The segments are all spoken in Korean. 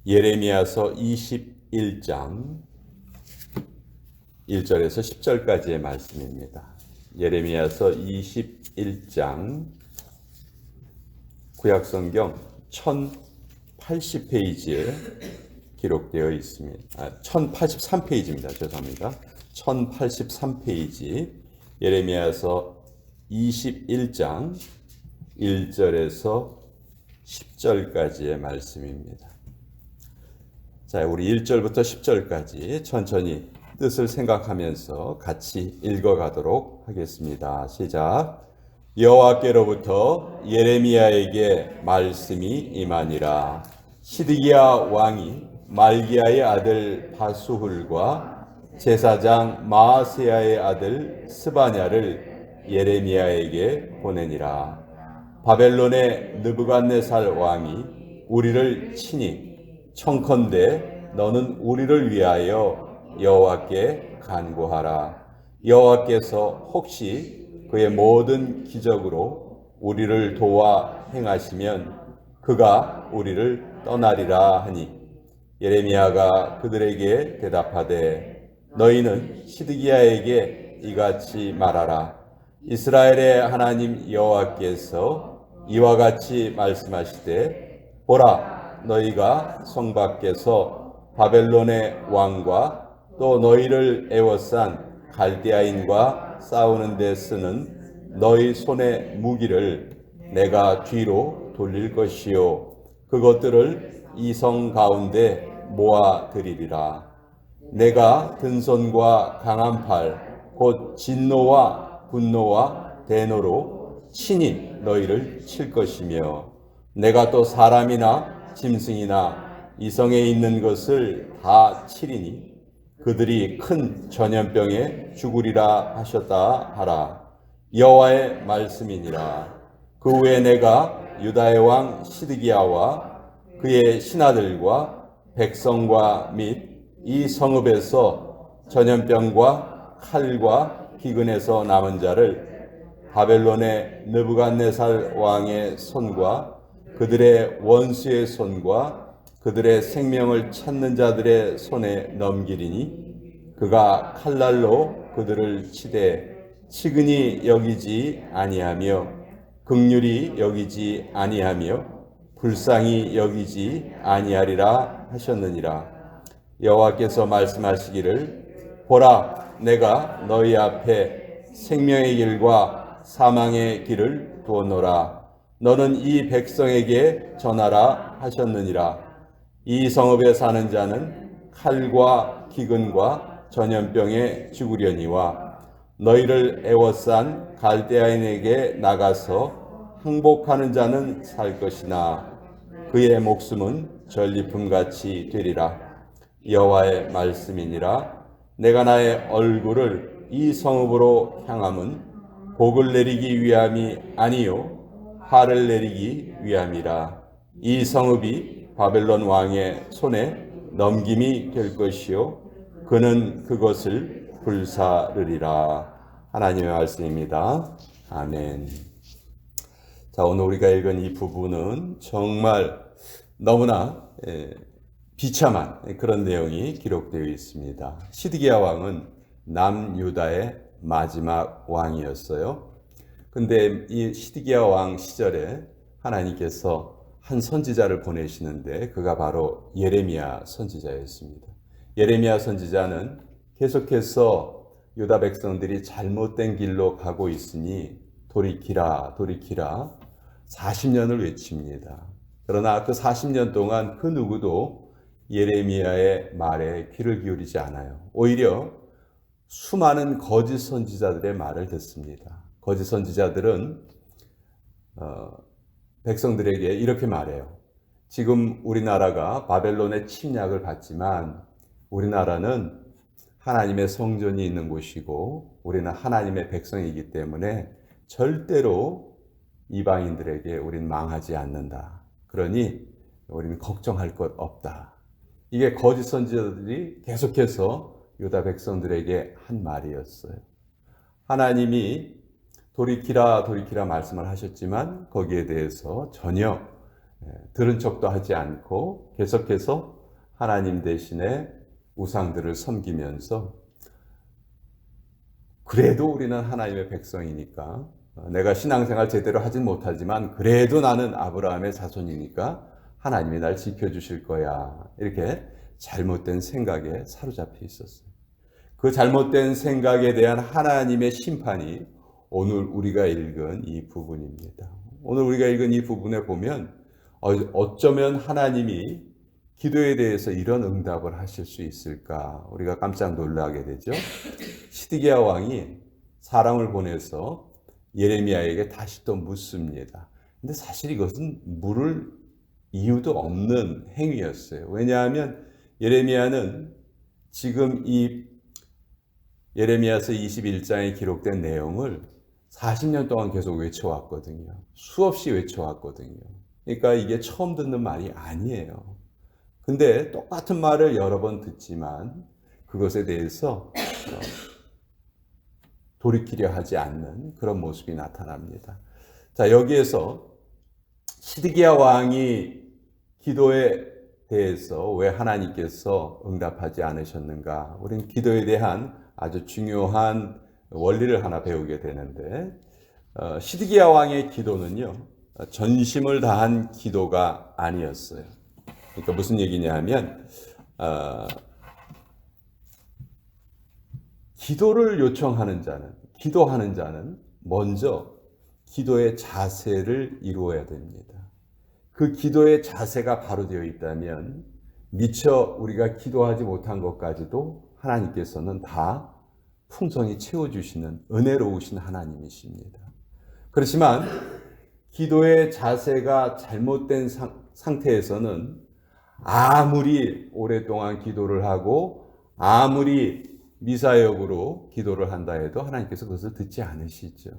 예레미야서 21장 1절에서 10절까지의 말씀입니다. 예레미야서 21장 구약성경 1080페이지에 기록되어 있습니다. 1083페이지입니다. 죄송합니다. 1083페이지 예레미야서 21장 1절에서 10절까지의 말씀입니다. 자, 우리 1절부터 10절까지 천천히 뜻을 생각하면서 같이 읽어가도록 하겠습니다. 시작. 여호와께로부터 예레미야에게 말씀이 임하니라. 시드기야 왕이 말기야의 아들 바수훌과 제사장 마아세야의 아들 스바냐를 예레미야에게 보내니라. 바벨론의 느부갓네살 왕이 우리를 치니 청컨대 너는 우리를 위하여 여호와께 간구하라. 여호와께서 혹시 그의 모든 기적으로 우리를 도와 행하시면 그가 우리를 떠나리라 하니 예레미야가 그들에게 대답하되 너희는 시드기야에게 이같이 말하라. 이스라엘의 하나님 여호와께서 이와 같이 말씀하시되 보라 너희가 성 밖에서 바벨론의 왕과 또 너희를 애워싼 갈대아인과 싸우는 데 쓰는 너희 손의 무기를 내가 뒤로 돌릴 것이요 그것들을 이 성 가운데 모아 드리리라. 내가 든 손과 강한 팔 곧 진노와 분노와 대노로 친히 너희를 칠 것이며 내가 또 사람이나 짐승이나 이 성에 있는 것을 다 치리니 그들이 큰 전염병에 죽으리라 하셨다 하라. 여호와의 말씀이니라. 그 후에 내가 유다의 왕 시드기야와 그의 신하들과 백성과 및 이 성읍에서 전염병과 칼과 기근에서 남은 자를 바벨론의 느부갓네살 왕의 손과 그들의 원수의 손과 그들의 생명을 찾는 자들의 손에 넘기리니 그가 칼날로 그들을 치되 치근히 여기지 아니하며 긍휼히 여기지 아니하며 불쌍히 여기지 아니하리라 하셨느니라. 여호와께서 말씀하시기를 보라 내가 너희 앞에 생명의 길과 사망의 길을 두었노라. 너는 이 백성에게 전하라 하셨느니라. 이 성읍에 사는 자는 칼과 기근과 전염병에 죽으려니와 너희를 애워싼 갈대아인에게 나가서 항복하는 자는 살 것이나 그의 목숨은 전리품같이 되리라. 여호와의 말씀이니라. 내가 나의 얼굴을 이 성읍으로 향함은 복을 내리기 위함이 아니요 화를 내리기 위함이라. 이 성읍이 바벨론 왕의 손에 넘김이 될 것이요 그는 그것을 불사르리라. 하나님의 말씀입니다. 아멘. 자, 오늘 우리가 읽은 이 부분은 정말 너무나 비참한 그런 내용이 기록되어 있습니다. 시드기야 왕은 남유다의 마지막 왕이었어요. 근데 이 시드기야 왕 시절에 하나님께서 한 선지자를 보내시는데 그가 바로 예레미야 선지자였습니다. 예레미야 선지자는 계속해서 유다 백성들이 잘못된 길로 가고 있으니 돌이키라 돌이키라 40년을 외칩니다. 그러나 그 40년 동안 그 누구도 예레미야의 말에 귀를 기울이지 않아요. 오히려 수많은 거짓 선지자들의 말을 듣습니다. 거짓 선지자들은 백성들에게 이렇게 말해요. 지금 우리나라가 바벨론의 침략을 받지만 우리나라는 하나님의 성전이 있는 곳이고 우리는 하나님의 백성이기 때문에 절대로 이방인들에게 우린 망하지 않는다. 그러니 우리는 걱정할 것 없다. 이게 거짓 선지자들이 계속해서 유다 백성들에게 한 말이었어요. 하나님이 돌이키라 돌이키라 말씀을 하셨지만 거기에 대해서 전혀 들은 척도 하지 않고 계속해서 하나님 대신에 우상들을 섬기면서 그래도 우리는 하나님의 백성이니까 내가 신앙생활 제대로 하진 못하지만 그래도 나는 아브라함의 자손이니까 하나님이 날 지켜주실 거야. 이렇게 잘못된 생각에 사로잡혀 있었어요. 그 잘못된 생각에 대한 하나님의 심판이 오늘 우리가 읽은 이 부분입니다. 오늘 우리가 읽은 이 부분에 보면 어쩌면 하나님이 기도에 대해서 이런 응답을 하실 수 있을까? 우리가 깜짝 놀라게 되죠. 시드기야 왕이 사람을 보내서 예레미야에게 다시 또 묻습니다. 근데 사실 이것은 물을 이유도 없는 행위였어요. 왜냐하면 예레미야는 지금 이 예레미야서 21장에 기록된 내용을 40년 동안 계속 외쳐왔거든요. 수없이 외쳐왔거든요. 그러니까 이게 처음 듣는 말이 아니에요. 근데 똑같은 말을 여러 번 듣지만 그것에 대해서 돌이키려 하지 않는 그런 모습이 나타납니다. 자, 여기에서 시드기야 왕이 기도에 대해서 왜 하나님께서 응답하지 않으셨는가? 우리는 기도에 대한 아주 중요한 원리를 하나 배우게 되는데 시드기야 왕의 기도는요, 전심을 다한 기도가 아니었어요. 그러니까 무슨 얘기냐 하면 기도를 요청하는 자는, 기도하는 자는 먼저 기도의 자세를 이루어야 됩니다. 그 기도의 자세가 바로 되어 있다면 미처 우리가 기도하지 못한 것까지도 하나님께서는 다 풍성히 채워주시는 은혜로우신 하나님이십니다. 그렇지만 기도의 자세가 잘못된 상태에서는 아무리 오랫동안 기도를 하고 아무리 미사역으로 기도를 한다 해도 하나님께서 그것을 듣지 않으시죠.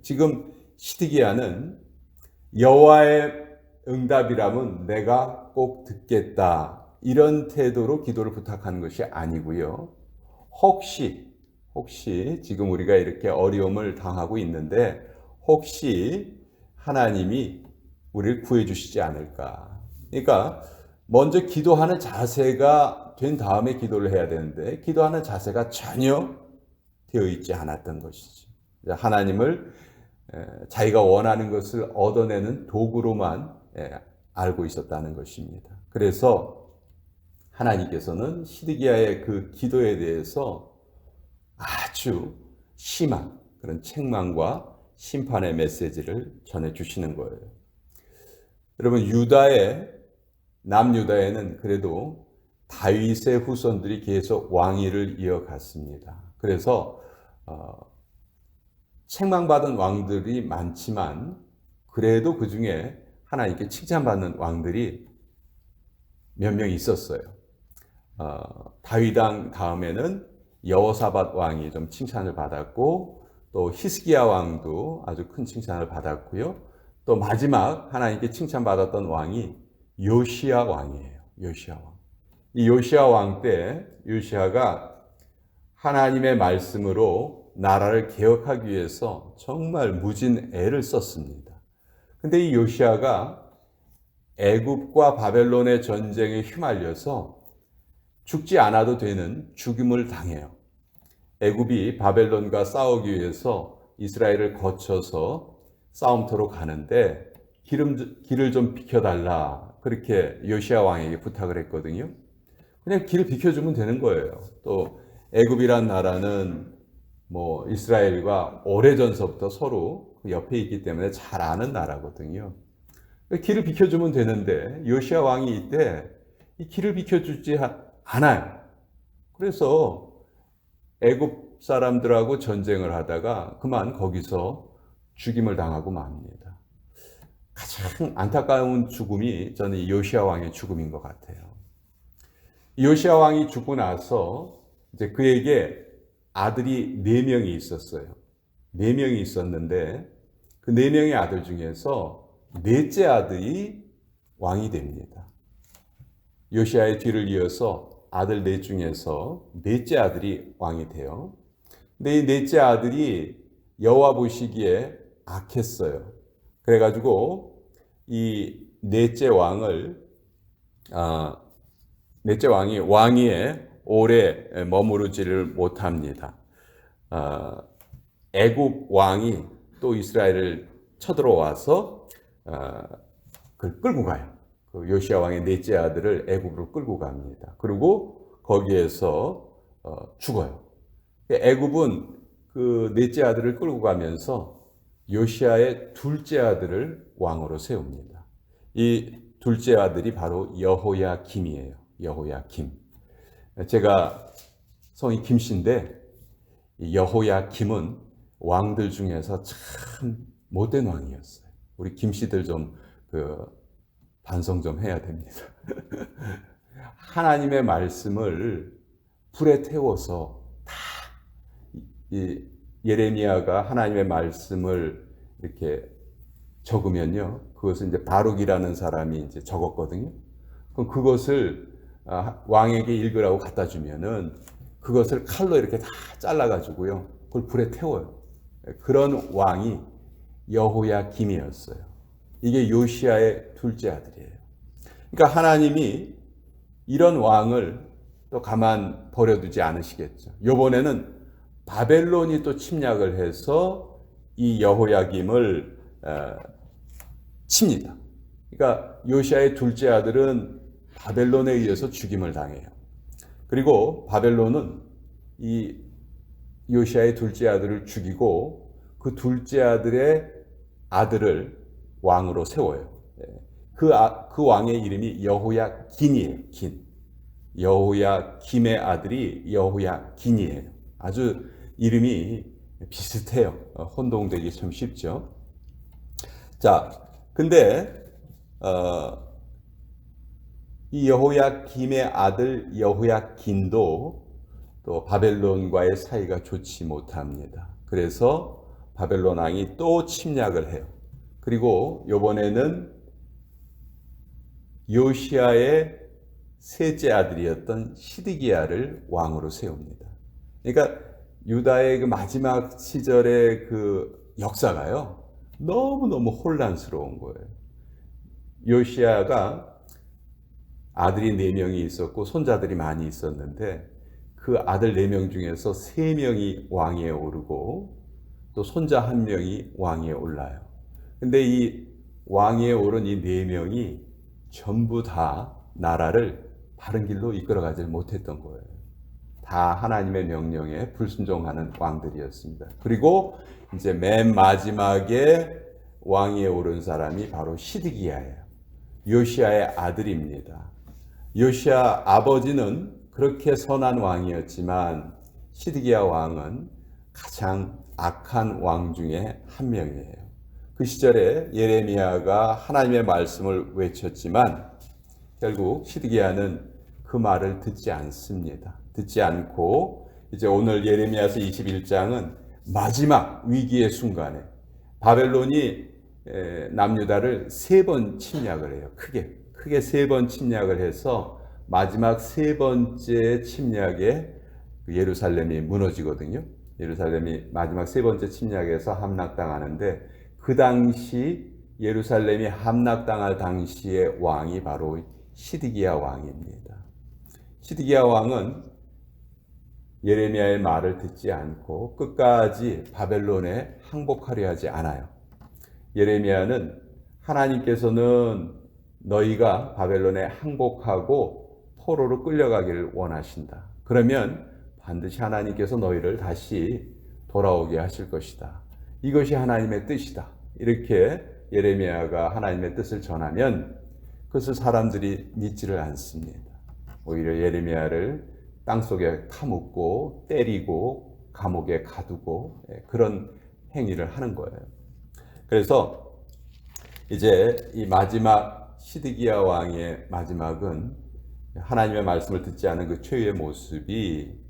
지금 시드기야는 여호와의 응답이라면 내가 꼭 듣겠다 이런 태도로 기도를 부탁하는 것이 아니고요. 혹시 지금 우리가 이렇게 어려움을 당하고 있는데 혹시 하나님이 우리를 구해주시지 않을까. 그러니까 먼저 기도하는 자세가 된 다음에 기도를 해야 되는데 기도하는 자세가 전혀 되어 있지 않았던 것이지. 하나님을 자기가 원하는 것을 얻어내는 도구로만 알고 있었다는 것입니다. 그래서 하나님께서는 시드기야의 그 기도에 대해서 아주 심한 그런 책망과 심판의 메시지를 전해주시는 거예요. 여러분, 남유다에는 그래도 다윗의 후손들이 계속 왕위를 이어갔습니다. 그래서 책망받은 왕들이 많지만 그래도 그 중에 하나님께 칭찬받는 왕들이 몇 명 있었어요. 다윗 왕 다음에는 여호사밧 왕이 좀 칭찬을 받았고 또 히스기야 왕도 아주 큰 칭찬을 받았고요. 또 마지막 하나님께 칭찬받았던 왕이 요시야 왕이에요. 요시야 왕. 이 요시야 왕 때 요시야가 하나님의 말씀으로 나라를 개혁하기 위해서 정말 무진 애를 썼습니다. 근데 이 요시야가 애굽과 바벨론의 전쟁에 휘말려서 죽지 않아도 되는 죽임을 당해요. 애굽이 바벨론과 싸우기 위해서 이스라엘을 거쳐서 싸움터로 가는데 길을 좀 비켜달라 그렇게 요시야 왕에게 부탁을 했거든요. 그냥 길을 비켜주면 되는 거예요. 또 애굽이란 나라는 이스라엘과 오래전서부터 서로 옆에 있기 때문에 잘 아는 나라거든요. 길을 비켜주면 되는데 요시야 왕이 이때 이 길을 비켜주지 않아요. 그래서 애굽 사람들하고 전쟁을 하다가 그만 거기서 죽임을 당하고 맙니다. 가장 안타까운 죽음이 저는 이 요시야 왕의 죽음인 것 같아요. 요시야 왕이 죽고 나서 이제 그에게 아들이 4명이 있었어요. 4명이 있었는데 그 4명의 아들 중에서 넷째 아들이 왕이 됩니다. 요시야의 뒤를 이어서 아들 넷 중에서 넷째 아들이 왕이 돼요. 근데 이 넷째 아들이 여호와 보시기에 악했어요. 그래가지고 이 넷째 왕을 넷째 왕이 왕위에 오래 머무르지를 못합니다. 애굽 왕이 또 이스라엘을 쳐들어와서 그걸 끌고 가요. 그 요시야 왕의 넷째 아들을 애굽으로 끌고 갑니다. 그리고 거기에서 죽어요. 애굽은 그 넷째 아들을 끌고 가면서 요시야의 둘째 아들을 왕으로 세웁니다. 이 둘째 아들이 바로 여호야김이에요. 여호야김. 제가 성이 김씨인데 여호야김은 왕들 중에서 참 못된 왕이었어요. 우리 김씨들 좀 반성 좀 해야 됩니다. 하나님의 말씀을 불에 태워서 다 예레미야가 하나님의 말씀을 이렇게 적으면요, 그것을 이제 바룩이라는 사람이 이제 적었거든요. 그럼 그것을 왕에게 읽으라고 갖다 주면은 그것을 칼로 이렇게 다 잘라가지고요, 그걸 불에 태워요. 그런 왕이 여호야김이었어요. 이게 요시야의 둘째 아들이에요. 그러니까 하나님이 이런 왕을 또 가만 버려두지 않으시겠죠. 이번에는 바벨론이 또 침략을 해서 이 여호야김을 칩니다. 그러니까 요시야의 둘째 아들은 바벨론에 의해서 죽임을 당해요. 그리고 바벨론은 이 요시야의 둘째 아들을 죽이고 그 둘째 아들의 아들을 왕으로 세워요. 그 왕의 이름이 여호야긴이에요. 긴. 여호야김의 아들이 여호야긴이에요. 아주 이름이 비슷해요. 혼동되기 참 쉽죠. 자, 근데 이 여호야김의 아들 여호야긴도 또 바벨론과의 사이가 좋지 못합니다. 그래서 바벨론 왕이 또 침략을 해요. 그리고 이번에는 요시야의 셋째 아들이었던 시드기야를 왕으로 세웁니다. 그러니까 유다의 그 마지막 시절의 그 역사가요, 너무너무 혼란스러운 거예요. 요시야가 아들이 4명이 있었고 손자들이 많이 있었는데 그 아들 4명 중에서 3명이 왕위에 오르고 또 손자 1명이 왕위에 올라요. 근데 이 왕위에 오른 이 4명이 전부 다 나라를 바른 길로 이끌어가지 못했던 거예요. 다 하나님의 명령에 불순종하는 왕들이었습니다. 그리고 이제 맨 마지막에 왕위에 오른 사람이 바로 시드기야예요. 요시야의 아들입니다. 요시야 아버지는 그렇게 선한 왕이었지만 시드기야 왕은 가장 악한 왕 중에 한 명이에요. 그 시절에 예레미야가 하나님의 말씀을 외쳤지만 결국 시드기야는 그 말을 듣지 않습니다. 듣지 않고 이제 오늘 예레미야서 21장은 마지막 위기의 순간에 바벨론이 남유다를 3번 침략을 해요. 크게 3번 침략을 해서 마지막 3번째 침략에 예루살렘이 무너지거든요. 예루살렘이 마지막 3번째 침략에서 함락당하는데 그 당시 예루살렘이 함락당할 당시의 왕이 바로 시드기야 왕입니다. 시드기야 왕은 예레미야의 말을 듣지 않고 끝까지 바벨론에 항복하려 하지 않아요. 예레미야는 하나님께서는 너희가 바벨론에 항복하고 포로로 끌려가기를 원하신다. 그러면 반드시 하나님께서 너희를 다시 돌아오게 하실 것이다. 이것이 하나님의 뜻이다. 이렇게 예레미야가 하나님의 뜻을 전하면 그것을 사람들이 믿지를 않습니다. 오히려 예레미야를 땅속에 파묻고 때리고 감옥에 가두고 그런 행위를 하는 거예요. 그래서 이제 이 마지막 시드기야 왕의 마지막은 하나님의 말씀을 듣지 않은 그 최후의 모습이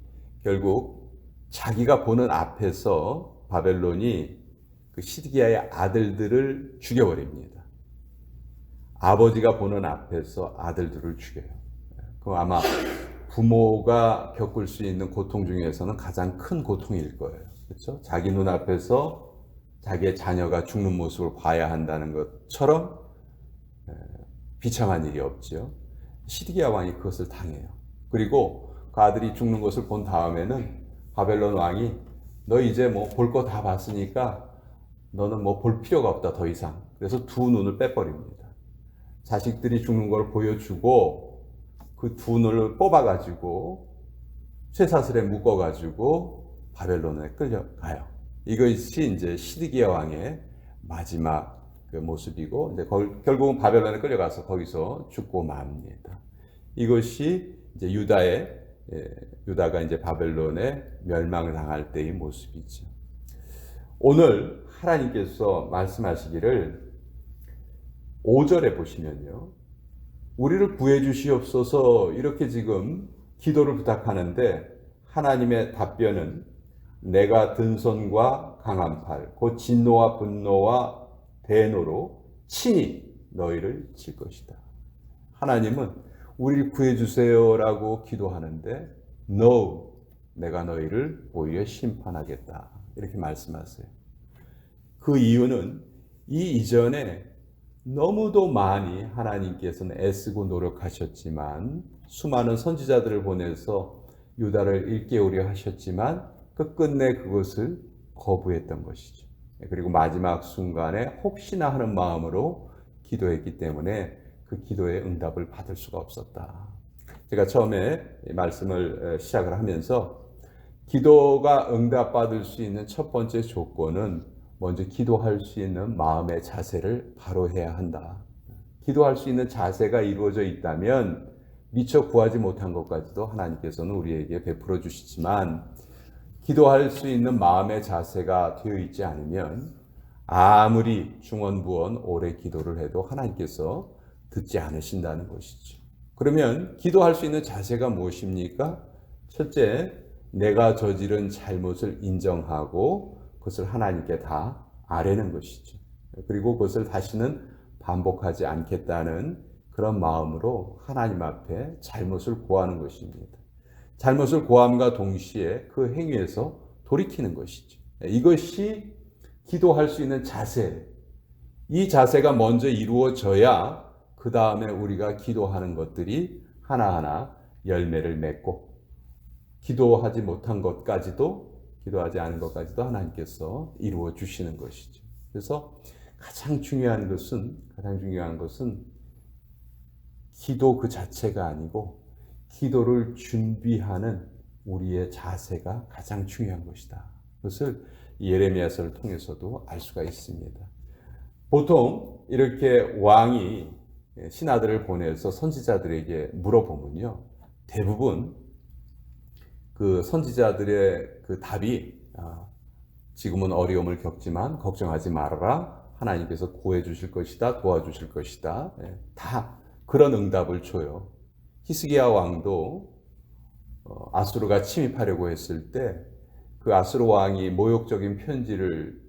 결국 자기가 보는 앞에서 바벨론이 그 시드기야의 아들들을 죽여버립니다. 아버지가 보는 앞에서 아들들을 죽여요. 그 아마 부모가 겪을 수 있는 고통 중에서는 가장 큰 고통일 거예요. 그렇죠? 자기 눈앞에서 자기의 자녀가 죽는 모습을 봐야 한다는 것처럼 비참한 일이 없죠. 시드기야 왕이 그것을 당해요. 그리고 그 아들이 죽는 것을 본 다음에는 바벨론 왕이 너 이제 뭐 볼 거 다 봤으니까 너는 뭐 볼 필요가 없다 더 이상. 그래서 두 눈을 빼버립니다. 자식들이 죽는 걸 보여주고 그 두 눈을 뽑아가지고 쇠사슬에 묶어가지고 바벨론에 끌려가요. 이것이 이제 시드기야 왕의 마지막 그 모습이고 이제 결국은 바벨론에 끌려가서 거기서 죽고 맙니다. 이것이 이제 유다가 이제 바벨론에 멸망을 당할 때의 모습이죠. 오늘 하나님께서 말씀하시기를 5절에 보시면요. 우리를 구해 주시옵소서 이렇게 지금 기도를 부탁하는데 하나님의 답변은 내가 든 손과 강한 팔, 곧 진노와 분노와 대노로 친히 너희를 칠 것이다. 하나님은 우리를 구해 주세요라고 기도하는데 No, 내가 너희를 오히려 심판하겠다. 이렇게 말씀하세요. 그 이유는 이 이전에 너무도 많이 하나님께서는 애쓰고 노력하셨지만 수많은 선지자들을 보내서 유다를 일깨우려 하셨지만 끝끝내 그것을 거부했던 것이죠. 그리고 마지막 순간에 혹시나 하는 마음으로 기도했기 때문에 그 기도의 응답을 받을 수가 없었다. 제가 처음에 말씀을 시작을 하면서 기도가 응답받을 수 있는 첫 번째 조건은 먼저 기도할 수 있는 마음의 자세를 바로 해야 한다. 기도할 수 있는 자세가 이루어져 있다면 미처 구하지 못한 것까지도 하나님께서는 우리에게 베풀어 주시지만 기도할 수 있는 마음의 자세가 되어 있지 않으면 아무리 중언부언 오래 기도를 해도 하나님께서 듣지 않으신다는 것이죠. 그러면 기도할 수 있는 자세가 무엇입니까? 첫째, 내가 저지른 잘못을 인정하고 그것을 하나님께 다 아뢰는 것이죠. 그리고 그것을 다시는 반복하지 않겠다는 그런 마음으로 하나님 앞에 잘못을 고하는 것입니다. 잘못을 고함과 동시에 그 행위에서 돌이키는 것이죠. 이것이 기도할 수 있는 자세. 이 자세가 먼저 이루어져야 그 다음에 우리가 기도하는 것들이 하나하나 열매를 맺고 기도하지 못한 것까지도 기도하지 않은 것까지도 하나님께서 이루어 주시는 것이죠. 그래서 가장 중요한 것은 기도 그 자체가 아니고 기도를 준비하는 우리의 자세가 가장 중요한 것이다. 그것을 예레미야서를 통해서도 알 수가 있습니다. 보통 이렇게 왕이 신하들을 보내서 선지자들에게 물어보면요. 대부분 그 선지자들의 그 답이 지금은 어려움을 겪지만 걱정하지 말아라. 하나님께서 구해 주실 것이다. 도와주실 것이다. 다 그런 응답을 줘요. 히스기야 왕도 아수르가 침입하려고 했을 때 그 아수르 왕이 모욕적인 편지를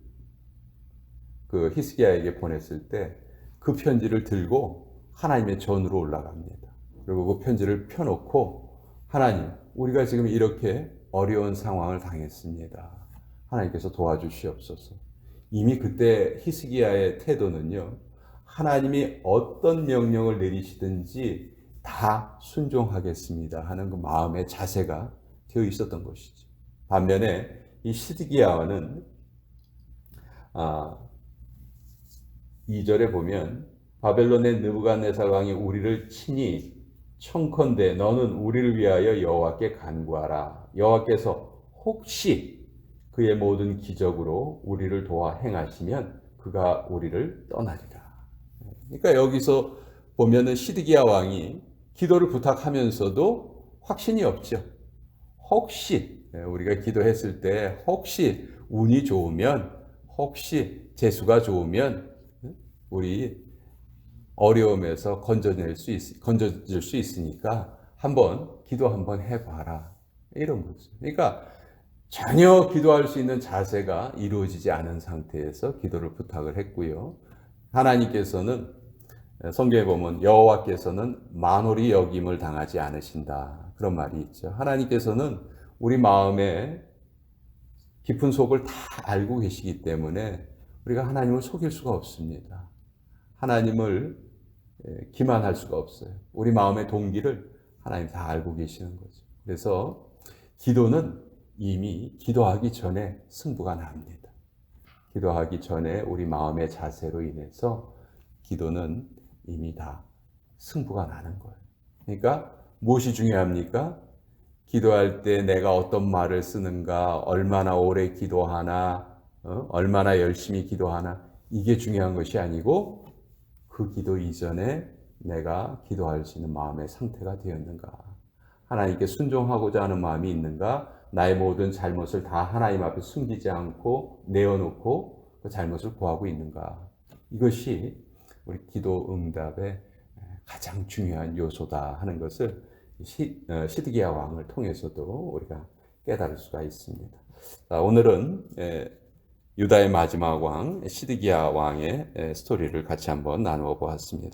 그 히스기야에게 보냈을 때 그 편지를 들고 하나님의 전으로 올라갑니다. 그리고 그 편지를 펴놓고 하나님, 우리가 지금 이렇게 어려운 상황을 당했습니다. 하나님께서 도와주시옵소서. 이미 그때 히스기야의 태도는요. 하나님이 어떤 명령을 내리시든지 다 순종하겠습니다 하는 그 마음의 자세가 되어 있었던 것이죠. 반면에 이 시드기야는 2절에 보면 바벨론의 느부갓네살 왕이 우리를 치니 청컨대 너는 우리를 위하여 여호와께 간구하라. 여호와께서 혹시 그의 모든 기적으로 우리를 도와 행하시면 그가 우리를 떠나리라. 그러니까 여기서 보면은 시드기야 왕이 기도를 부탁하면서도 확신이 없죠. 혹시 우리가 기도했을 때 혹시 운이 좋으면 혹시 재수가 좋으면 우리 어려움에서 건져질 수 있으니까 기도 한번 해봐라. 이런 거죠. 그러니까 전혀 기도할 수 있는 자세가 이루어지지 않은 상태에서 기도를 부탁을 했고요. 하나님께서는 성경에 보면 여호와께서는 만홀히 여김을 당하지 않으신다. 그런 말이 있죠. 하나님께서는 우리 마음의 깊은 속을 다 알고 계시기 때문에 우리가 하나님을 속일 수가 없습니다. 하나님을 기만할 수가 없어요. 우리 마음의 동기를 하나님 다 알고 계시는 거죠. 그래서 기도는 이미 기도하기 전에 승부가 납니다. 기도하기 전에 우리 마음의 자세로 인해서 기도는 이미 다 승부가 나는 거예요. 그러니까 무엇이 중요합니까? 기도할 때 내가 어떤 말을 쓰는가, 얼마나 오래 기도하나, 얼마나 열심히 기도하나, 이게 중요한 것이 아니고 그 기도 이전에 내가 기도할 수 있는 마음의 상태가 되었는가, 하나님께 순종하고자 하는 마음이 있는가, 나의 모든 잘못을 다 하나님 앞에 숨기지 않고 내어놓고 그 잘못을 구하고 있는가, 이것이 우리 기도 응답의 가장 중요한 요소다 하는 것을 시드기야 왕을 통해서도 우리가 깨달을 수가 있습니다. 오늘은 유다의 마지막 왕 시드기야 왕의 스토리를 같이 한번 나누어 보았습니다.